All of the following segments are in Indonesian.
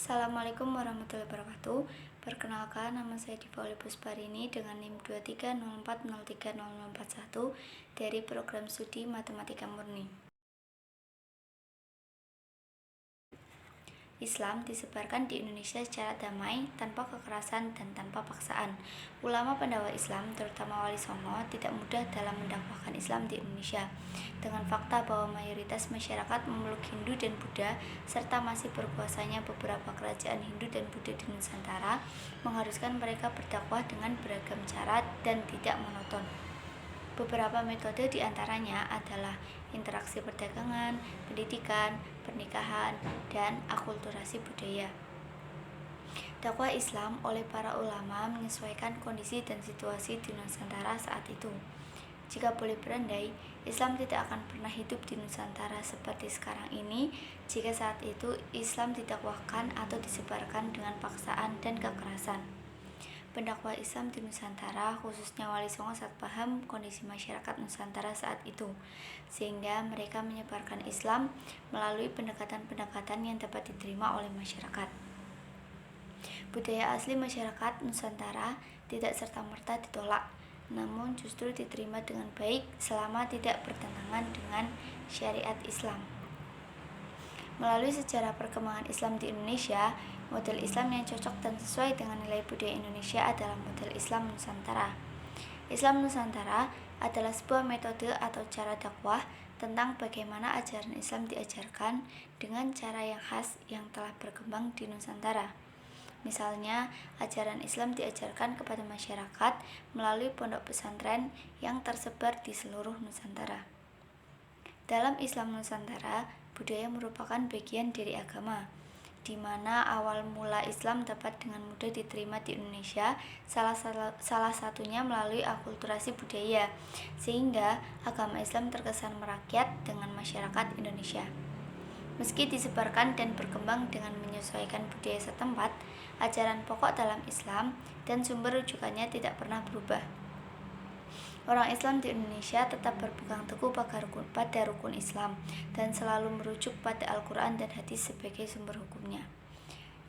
Assalamualaikum warahmatullahi wabarakatuh. Perkenalkan, nama saya Diva Olivia dengan NIM 2304030041 dari program studi Matematika Murni. Islam disebarkan di Indonesia secara damai, tanpa kekerasan dan tanpa paksaan. Ulama pendakwah Islam, terutama Wali Songo, tidak mudah dalam mendakwahkan Islam di Indonesia. Dengan fakta bahwa mayoritas masyarakat memeluk Hindu dan Buddha, serta masih berkuasanya beberapa kerajaan Hindu dan Buddha di Nusantara, mengharuskan mereka berdakwah dengan beragam cara dan tidak monoton. Beberapa metode diantaranya adalah interaksi perdagangan, pendidikan, pernikahan, dan akulturasi budaya. Dakwah Islam oleh para ulama menyesuaikan kondisi dan situasi di Nusantara saat itu. Jika boleh berandai, Islam tidak akan pernah hidup di Nusantara seperti sekarang ini jika saat itu Islam didakwahkan atau disebarkan dengan paksaan dan kekerasan. Pendakwah Islam di Nusantara, khususnya Wali Songo, saat paham kondisi masyarakat Nusantara saat itu, sehingga mereka menyebarkan Islam melalui pendekatan-pendekatan yang dapat diterima oleh masyarakat. Budaya asli masyarakat Nusantara tidak serta-merta ditolak, namun justru diterima dengan baik selama tidak bertentangan dengan syariat Islam. Melalui sejarah perkembangan Islam di Indonesia, model Islam yang cocok dan sesuai dengan nilai budaya Indonesia adalah model Islam Nusantara. Islam Nusantara adalah sebuah metode atau cara dakwah tentang bagaimana ajaran Islam diajarkan dengan cara yang khas yang telah berkembang di Nusantara. Misalnya, ajaran Islam diajarkan kepada masyarakat melalui pondok pesantren yang tersebar di seluruh Nusantara. Dalam Islam Nusantara, budaya merupakan bagian dari agama, di mana awal mula Islam dapat dengan mudah diterima di Indonesia, salah satunya melalui akulturasi budaya, sehingga agama Islam terkesan merakyat dengan masyarakat Indonesia. Meski disebarkan dan berkembang dengan menyesuaikan budaya setempat, ajaran pokok dalam Islam dan sumber rujukannya tidak pernah berubah. Orang Islam di Indonesia tetap berpegang teguh pada rukun Islam dan selalu merujuk pada Al-Quran dan hadis sebagai sumber hukumnya.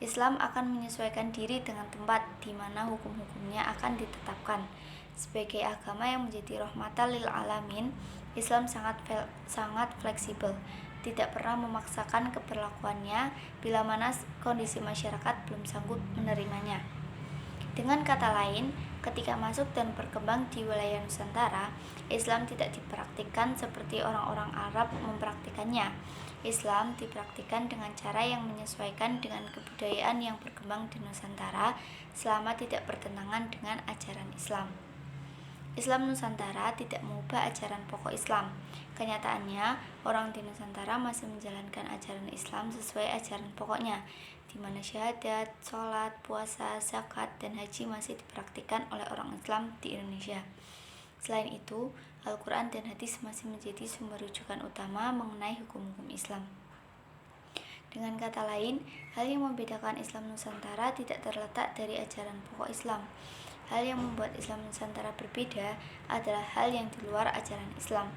Islam akan menyesuaikan diri dengan tempat di mana hukum-hukumnya akan ditetapkan. Sebagai agama yang menjadi rahmatan lil alamin, Islam sangat fleksibel, tidak pernah memaksakan keberlakuannya bila mana kondisi masyarakat belum sanggup menerimanya. Dengan kata lain, ketika masuk dan berkembang di wilayah Nusantara, Islam tidak dipraktikkan seperti orang-orang Arab mempraktikannya. Islam dipraktikkan dengan cara yang menyesuaikan dengan kebudayaan yang berkembang di Nusantara selama tidak bertentangan dengan ajaran Islam. Islam Nusantara tidak mengubah ajaran pokok Islam. Kenyataannya, orang di Nusantara masih menjalankan ajaran Islam sesuai ajaran pokoknya, di mana syahadat, sholat, puasa, zakat, dan haji masih dipraktikkan oleh orang Islam di Indonesia. Selain itu, Al-Quran dan hadis masih menjadi sumber rujukan utama mengenai hukum-hukum Islam. Dengan kata lain, hal yang membedakan Islam Nusantara tidak terletak dari ajaran pokok Islam. Hal yang membuat Islam Nusantara berbeda adalah hal yang di luar ajaran Islam.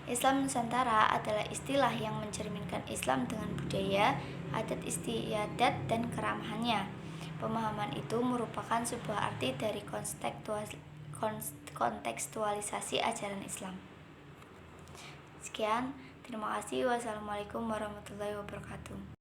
Islam Nusantara adalah istilah yang mencerminkan Islam dengan budaya, adat istiadat, dan keramahannya. Pemahaman itu merupakan sebuah arti dari kontekstualisasi ajaran Islam. Sekian, terima kasih. Wassalamualaikum warahmatullahi wabarakatuh.